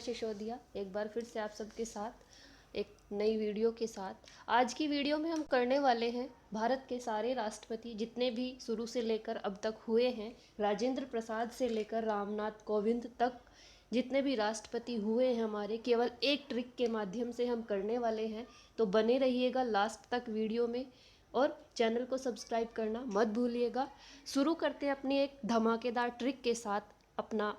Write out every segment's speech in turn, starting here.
सिसोदिया एक बार फिर से आप सबके साथ एक नई वीडियो के साथ। आज की वीडियो में हम करने वाले हैं भारत के सारे राष्ट्रपति जितने भी शुरू से लेकर अब तक हुए हैं, राजेंद्र प्रसाद से लेकर रामनाथ कोविंद तक जितने भी राष्ट्रपति हुए हैं हमारे, केवल एक ट्रिक के माध्यम से हम करने वाले हैं। तो बने रहिएगा लास्ट तक वीडियो में और चैनल को सब्सक्राइब करना मत भूलिएगा। शुरू करते हैं अपनी एक धमाकेदार ट्रिक के साथ अपना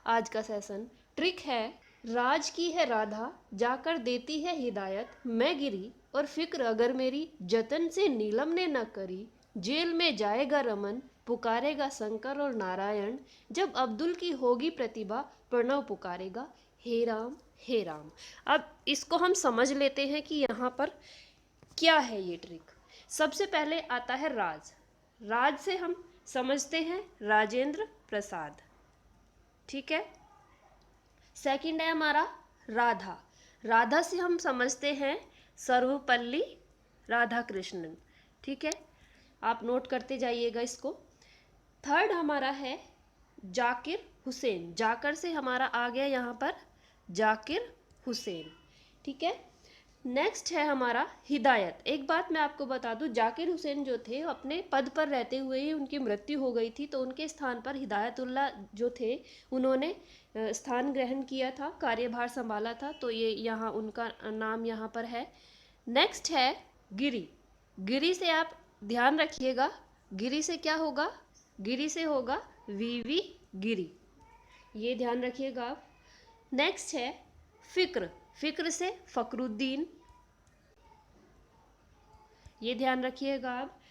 आज का सेशन। ट्रिक है, राज की है राधा जाकर देती है हिदायत, मैं गिरी और फिक्र अगर मेरी जतन से नीलम ने न करी, जेल में जाएगा रमन पुकारेगा शंकर और नारायण, जब अब्दुल की होगी प्रतिभा प्रणव पुकारेगा हे राम हे राम। अब इसको हम समझ लेते हैं कि यहाँ पर क्या है ये ट्रिक। सबसे पहले आता है राज। राज से हम समझते हैं राजेंद्र प्रसाद, ठीक है। सेकंड है हमारा राधा। राधा से हम समझते हैं सर्वपल्ली राधाकृष्णन, ठीक है। आप नोट करते जाइएगा इसको। थर्ड हमारा है जाकिर हुसैन। जाकर से हमारा आ गया यहाँ पर जाकिर हुसैन, ठीक है। नेक्स्ट है हमारा हिदायत। एक बात मैं आपको बता दूं, जाकिर हुसैन जो थे अपने पद पर रहते हुए ही उनकी मृत्यु हो गई थी, तो उनके स्थान पर हिदायतुल्लाह जो थे उन्होंने स्थान ग्रहण किया था, कार्यभार संभाला था, तो ये यहाँ उनका नाम यहाँ पर है। नेक्स्ट है गिरी। गिरी से आप ध्यान रखिएगा, गिरी से क्या होगा, गिरी से होगा वीवी गिरी, ये ध्यान रखिएगा आप। नेक्स्ट है फिक्र। फिक्र से फखरुद्दीन, ये ध्यान रखिएगा आप।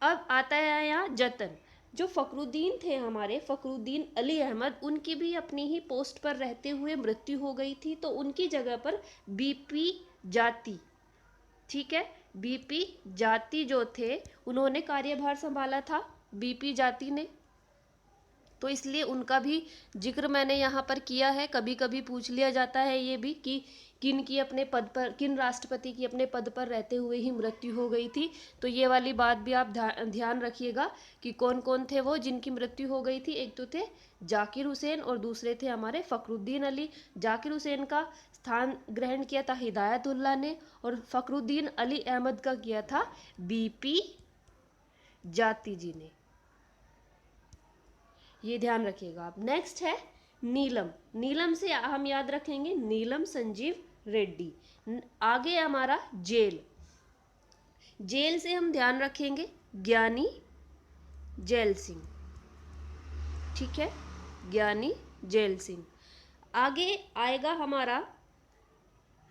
अब आता है यहाँ जतन। जो फखरुद्दीन थे हमारे, फखरुद्दीन अली अहमद, उनकी भी अपनी ही पोस्ट पर रहते हुए मृत्यु हो गई थी, तो उनकी जगह पर बीपी जाति, ठीक है, बीपी जाति जो थे उन्होंने कार्यभार संभाला था, बीपी जाति ने, तो इसलिए उनका भी जिक्र मैंने यहाँ पर किया है। कभी कभी पूछ लिया जाता है ये भी कि किन की अपने पद पर, किन राष्ट्रपति की अपने पद पर रहते हुए ही मृत्यु हो गई थी, तो ये वाली बात भी आप ध्यान रखिएगा कि कौन कौन थे वो जिनकी मृत्यु हो गई थी। एक तो थे जाकिर हुसैन और दूसरे थे हमारे फखरुद्दीन अली। जाकिर हुसैन का स्थान ग्रहण किया था हिदायतुल्लाह ने और फखरुद्दीन अली अहमद का किया था बीपी जाति जी ने, ये ध्यान रखिएगा आप। नेक्स्ट है नीलम। नीलम से हम याद रखेंगे नीलम संजीव रेड्डी। आगे हमारा जेल। जेल से हम ध्यान रखेंगे ज्ञानी जैल सिंह, ठीक है, ज्ञानी जैल सिंह। आगे आएगा हमारा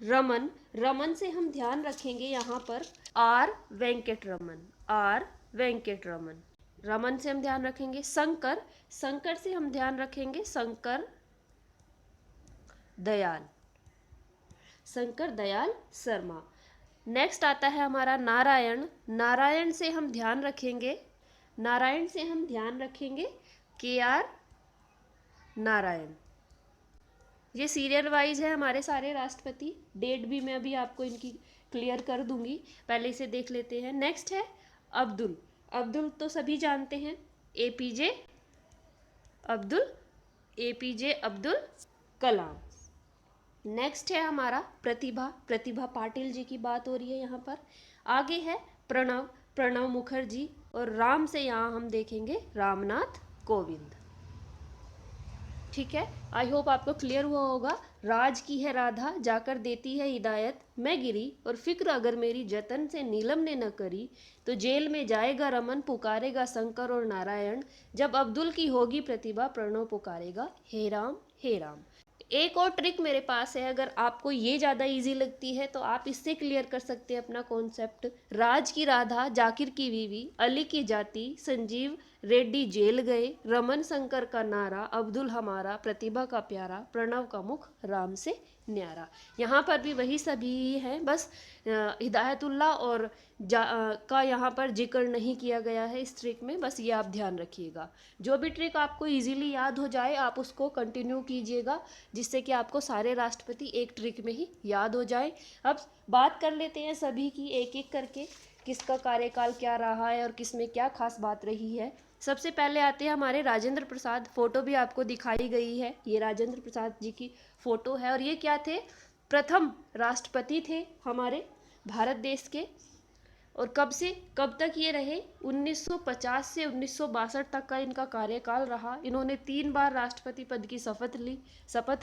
रमन। रमन से हम ध्यान रखेंगे यहाँ पर आर वेंकट रमन, आर वेंकट रमन। रमन से हम ध्यान रखेंगे शंकर। शंकर से हम ध्यान रखेंगे शंकर दयाल, शंकर दयाल शर्मा। नेक्स्ट आता है हमारा नारायण। नारायण से हम ध्यान रखेंगे, नारायण से हम ध्यान रखेंगे के आर नारायण। ये सीरियल वाइज है हमारे सारे राष्ट्रपति। डेट भी मैं अभी आपको इनकी क्लियर कर दूंगी, पहले इसे देख लेते हैं। नेक्स्ट है अब्दुल। अब्दुल तो सभी जानते हैं, APJ Abdul, APJ Abdul Kalam. Next है हमारा प्रतिभा। प्रतिभा पाटिल जी की बात हो रही है यहाँ पर। आगे है प्रणव, प्रणव मुखर्जी। और राम से यहाँ हम देखेंगे रामनाथ कोविंद, ठीक है। आई होप आपको क्लियर हुआ होगा। राज की है राधा जाकर देती है हिदायत, मैं गिरी और फिक्र अगर मेरी जतन से नीलम ने न करी, तो जेल में जाएगा रमन पुकारेगा शंकर और नारायण, जब अब्दुल की होगी प्रतिभा प्रणव पुकारेगा हे राम हे राम। एक और ट्रिक मेरे पास है, अगर आपको ये ज़्यादा इजी लगती है तो आप इससे क्लियर कर सकते हैं अपना कॉन्सेप्ट। राज की राधा जाकिर की बीवी, अली की जाति, संजीव रेड्डी जेल गए, रमन शंकर का नारा, अब्दुल हमारा, प्रतिभा का प्यारा, प्रणव का मुख राम से न्यारा। यहाँ पर भी वही सभी हैं, बस हिदायतुल्लाह और का यहाँ पर जिक्र नहीं किया गया है इस ट्रिक में, बस ये आप ध्यान रखिएगा। जो भी ट्रिक आपको इजीली याद हो जाए आप उसको कंटिन्यू कीजिएगा, जिससे कि आपको सारे राष्ट्रपति एक ट्रिक में ही याद हो जाए। अब बात कर लेते हैं सभी की एक एक करके। किसका कार्यकाल क्या रहा है और किसमें क्या खास बात रही है। सबसे पहले आते हैं हमारे राजेंद्र प्रसाद। फोटो भी आपको दिखाई गई है, ये राजेंद्र प्रसाद जी की फोटो है। और ये क्या थे, प्रथम राष्ट्रपति थे हमारे भारत देश के। और कब से कब तक ये रहे, 1950 से 1962 तक का इनका कार्यकाल रहा। इन्होंने 3 बार राष्ट्रपति पद की शपथ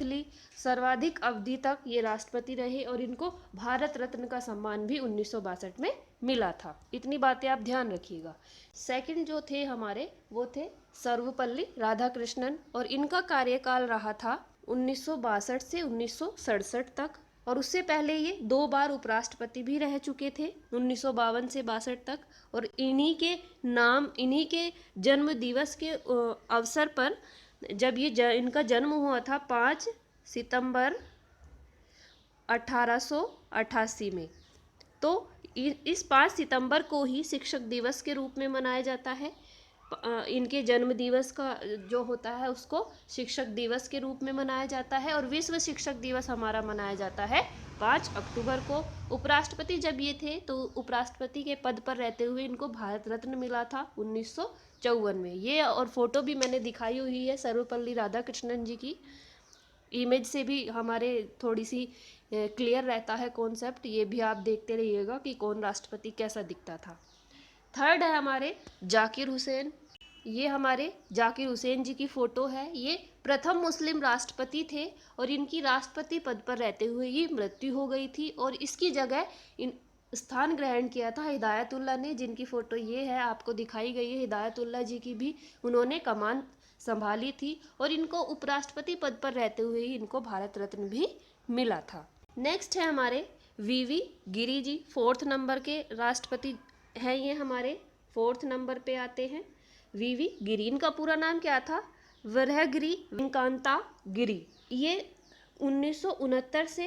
ली। सर्वाधिक अवधि तक ये राष्ट्रपति रहे और इनको भारत रत्न का सम्मान भी 1962 में मिला था। इतनी बातें आप ध्यान रखिएगा। सेकंड जो थे हमारे, वो थे सर्वपल्ली राधाकृष्णन, और इनका कार्यकाल रहा था 1962 से 1967 तक। और उससे पहले ये 2 बार उपराष्ट्रपति भी रह चुके थे, 1952 से 62 तक। और इन्हीं के जन्म दिवस के अवसर पर, जब ये इनका जन्म हुआ था 5 सितंबर 1888 में, तो इस 5 सितंबर को ही शिक्षक दिवस के रूप में मनाया जाता है। इनके जन्म दिवस का जो होता है उसको शिक्षक दिवस के रूप में मनाया जाता है। और विश्व शिक्षक दिवस हमारा मनाया जाता है 5 अक्टूबर को। उपराष्ट्रपति जब ये थे तो उपराष्ट्रपति के पद पर रहते हुए इनको भारत रत्न मिला था 1954 में। ये और फोटो भी मैंने दिखाई हुई है सर्वपल्ली राधाकृष्णन जी की। इमेज से भी हमारे थोड़ी सी क्लियर रहता है कॉन्सेप्ट, ये भी आप देखते रहिएगा कि कौन राष्ट्रपति कैसा दिखता था। थर्ड है हमारे जाकिर हुसैन। ये हमारे जाकिर हुसैन जी की फ़ोटो है। ये प्रथम मुस्लिम राष्ट्रपति थे और इनकी राष्ट्रपति पद पर रहते हुए ही मृत्यु हो गई थी। और इसकी जगह इन स्थान ग्रहण किया था हिदायतुल्लाह ने, जिनकी फ़ोटो ये है आपको दिखाई गई है। हिदायतुल्लाह जी की भी उन्होंने कमान संभाली थी और इनको उपराष्ट्रपति पद पर रहते हुए ही इनको भारत रत्न भी मिला था। नेक्स्ट है हमारे वीवी गिरी जी, 4th नंबर के राष्ट्रपति हैं ये हमारे। 4th नंबर पे आते हैं वीवी गिरी। इनका पूरा नाम क्या था, वरहगिरी वेंकांता गिरी। ये 1969 से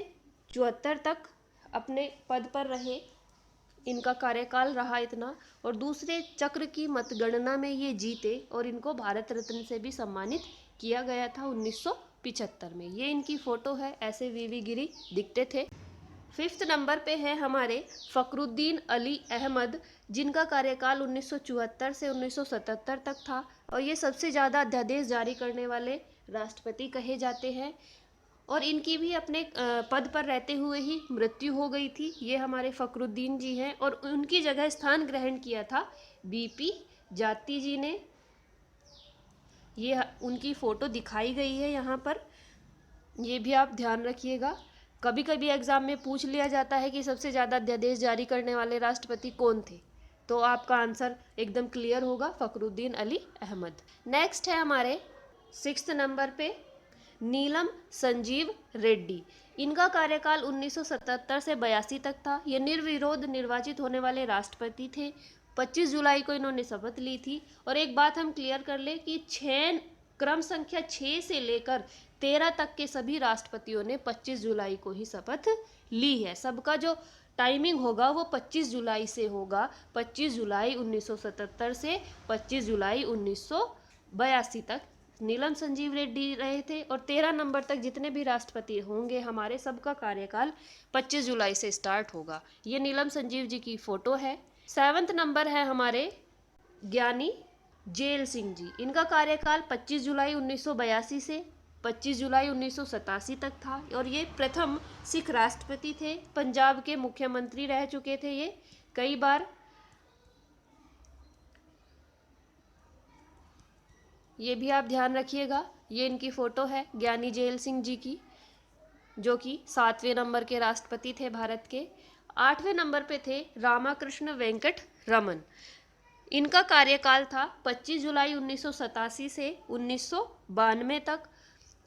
74 तक अपने पद पर रहे, इनका कार्यकाल रहा इतना। और दूसरे चक्र की मतगणना में ये जीते और इनको भारत रत्न से भी सम्मानित किया गया था 1975 में। ये इनकी फ़ोटो है, ऐसे वीवी गिरी दिखते थे। 5th नंबर पे है हमारे फ़खरुद्दीन अली अहमद, जिनका कार्यकाल 1974 से 1977 तक था। और ये सबसे ज़्यादा अध्यादेश जारी करने वाले राष्ट्रपति कहे जाते हैं। और इनकी भी अपने पद पर रहते हुए ही मृत्यु हो गई थी। ये हमारे फ़खरुद्दीन जी हैं और उनकी जगह स्थान ग्रहण किया था बीपी जाती जी ने। ये उनकी फ़ोटो दिखाई गई है यहाँ पर, ये भी आप ध्यान रखिएगा। कभी कभी एग्जाम में पूछ लिया जाता है कि सबसे ज़्यादा अध्यादेश जारी करने वाले राष्ट्रपति कौन थे, तो आपका आंसर एकदम क्लियर होगा, फ़खरुद्दीन अली अहमद। नेक्स्ट है हमारे 6th नंबर पे नीलम संजीव रेड्डी। इनका कार्यकाल 1977 से 82 तक था। ये निर्विरोध निर्वाचित होने वाले राष्ट्रपति थे। 25 जुलाई को इन्होंने शपथ ली थी। और एक बात हम क्लियर कर ले कि क्रम संख्या 6 से लेकर 13 तक के सभी राष्ट्रपतियों ने 25 जुलाई को ही शपथ ली है। सबका जो टाइमिंग होगा वो 25 जुलाई से होगा, 25 जुलाई 1977 से 25 जुलाई 1982 तक नीलम संजीव रेड्डी रहे थे। और 13 नंबर तक जितने भी राष्ट्रपति होंगे हमारे, सबका कार्यकाल 25 जुलाई से स्टार्ट होगा। ये नीलम संजीव जी की फ़ोटो है। 7th नंबर है हमारे ज्ञानी जेल सिंह जी। इनका कार्यकाल 25 जुलाई 1982 से 25 जुलाई 1987 तक था। और ये प्रथम सिख राष्ट्रपति थे। पंजाब के मुख्यमंत्री रह चुके थे ये कई बार। ये भी आप ध्यान रखिएगा। ये इनकी फ़ोटो है ज्ञानी जेल सिंह जी की, जो कि 7वें नंबर के राष्ट्रपति थे भारत के। 8वें नंबर पे थे रामाकृष्ण वेंकट रमन। इनका कार्यकाल था 25 जुलाई 1987 से 1992 तक।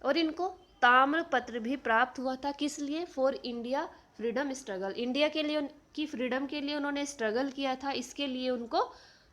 और इनको ताम्र पत्र भी प्राप्त हुआ था, किस लिए, for India freedom struggle. India के लिए की फ्रीडम के लिए उन्होंने स्ट्रगल किया था, इसके लिए उनको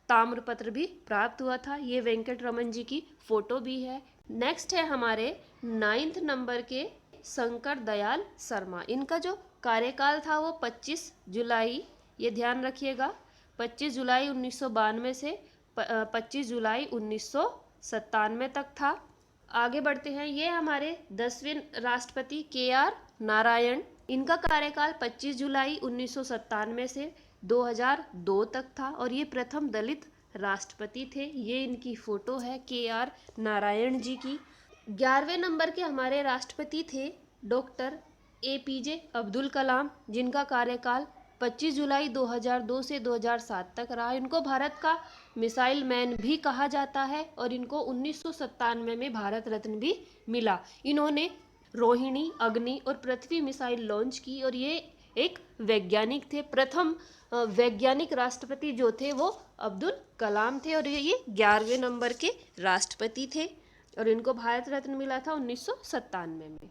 ताम्र पत्र भी प्राप्त हुआ था। ये वेंकट रमन जी की फ़ोटो भी है। नेक्स्ट है हमारे 9th नंबर के शंकर दयाल शर्मा। इनका जो कार्यकाल था वो 25 जुलाई, ये ध्यान रखिएगा, 25 जुलाई 1992 से 25 जुलाई 1997 तक था। आगे बढ़ते हैं। ये हमारे 10वें राष्ट्रपति KR नारायण। इनका कार्यकाल 25 जुलाई 1997 से 2002 तक था और ये प्रथम दलित राष्ट्रपति थे। ये इनकी फोटो है KR नारायण जी की। 11वें नंबर के हमारे राष्ट्रपति थे डॉक्टर APJ अब्दुल कलाम, जिनका कार्यकाल 25 जुलाई 2002 से 2007 तक रहा। इनको भारत का मिसाइल मैन भी कहा जाता है और इनको 1997 में भारत रत्न भी मिला। इन्होंने रोहिणी, अग्नि और पृथ्वी मिसाइल लॉन्च की और ये एक वैज्ञानिक थे। प्रथम वैज्ञानिक राष्ट्रपति जो थे वो अब्दुल कलाम थे और ये 11वें नंबर के राष्ट्रपति थे और इनको भारत रत्न मिला था 1997 में।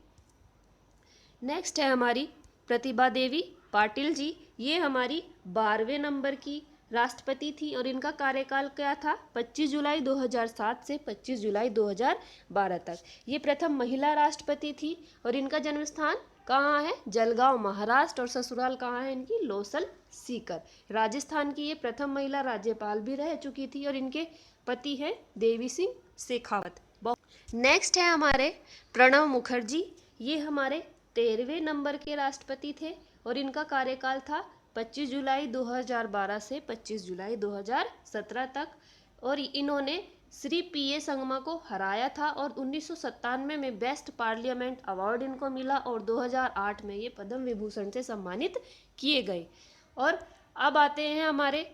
नेक्स्ट है हमारी प्रतिभा देवी पाटिल जी। ये हमारी 12वें नंबर की राष्ट्रपति थी और इनका कार्यकाल क्या था, 25 जुलाई 2007 से 25 जुलाई 2012 तक। ये प्रथम महिला राष्ट्रपति थी और इनका जन्म स्थान कहाँ है, जलगांव महाराष्ट्र, और ससुराल कहाँ है इनकी, लोसल सीकर राजस्थान की। ये प्रथम महिला राज्यपाल भी रह चुकी थी और इनके पति हैं देवी सिंह शेखावत। नेक्स्ट है हमारे प्रणब मुखर्जी। ये हमारे 13वें नंबर के राष्ट्रपति थे और इनका कार्यकाल था 25 जुलाई 2012 से 25 जुलाई 2017 तक और इन्होंने श्री PA संगमा को हराया था और 1997 में बेस्ट पार्लियामेंट अवार्ड इनको मिला और 2008 में ये पद्म विभूषण से सम्मानित किए गए। और अब आते हैं हमारे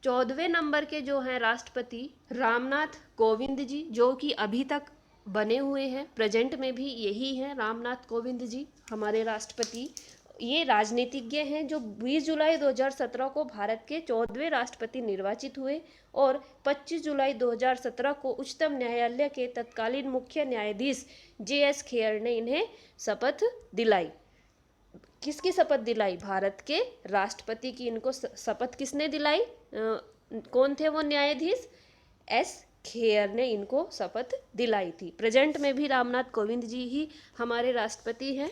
14वें नंबर के जो हैं राष्ट्रपति रामनाथ कोविंद जी, जो कि अभी तक बने हुए हैं, प्रेजेंट में भी यही हैं रामनाथ कोविंद जी हमारे राष्ट्रपति। ये राजनीतिज्ञ हैं जो 20 जुलाई 2017 को भारत के 14वें राष्ट्रपति निर्वाचित हुए और 25 जुलाई 2017 को उच्चतम न्यायालय के तत्कालीन मुख्य न्यायाधीश JS खेर ने इन्हें शपथ दिलाई। किसकी शपथ दिलाई, भारत के राष्ट्रपति की इनको शपथ किसने दिलाई, कौन थे वो न्यायाधीश, S खेर ने इनको शपथ दिलाई थी। प्रेजेंट में भी रामनाथ कोविंद जी ही हमारे राष्ट्रपति हैं।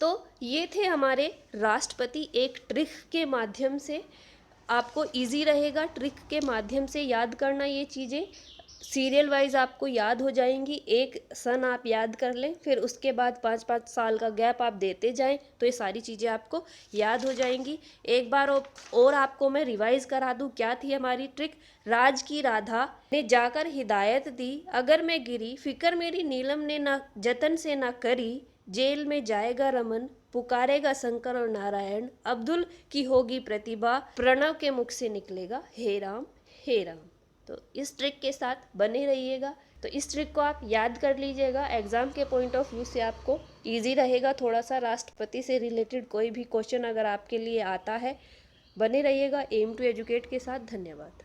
तो ये थे हमारे राष्ट्रपति। एक ट्रिक के माध्यम से आपको इजी रहेगा, ट्रिक के माध्यम से याद करना। ये चीज़ें सीरियल वाइज आपको याद हो जाएंगी। एक सन आप याद कर लें, फिर उसके बाद 5-5 साल का गैप आप देते जाएं तो ये सारी चीज़ें आपको याद हो जाएंगी। एक बार और आपको मैं रिवाइज करा दूं, क्या थी हमारी ट्रिक। राज की राधा ने जाकर हिदायत दी, अगर मैं गिरी फिक्र मेरी नीलम ने ना जतन से ना करी, जेल में जाएगा रमन पुकारेगा शंकर और नारायण, अब्दुल की होगी प्रतिभा प्रणव के मुख से निकलेगा हे राम हे राम। तो इस ट्रिक के साथ बने रहिएगा। तो इस ट्रिक को आप याद कर लीजिएगा, एग्जाम के पॉइंट ऑफ व्यू से आपको इजी रहेगा थोड़ा सा। राष्ट्रपति से रिलेटेड कोई भी क्वेश्चन अगर आपके लिए आता है, बने रहिएगा एम टू एजुकेट के साथ। धन्यवाद।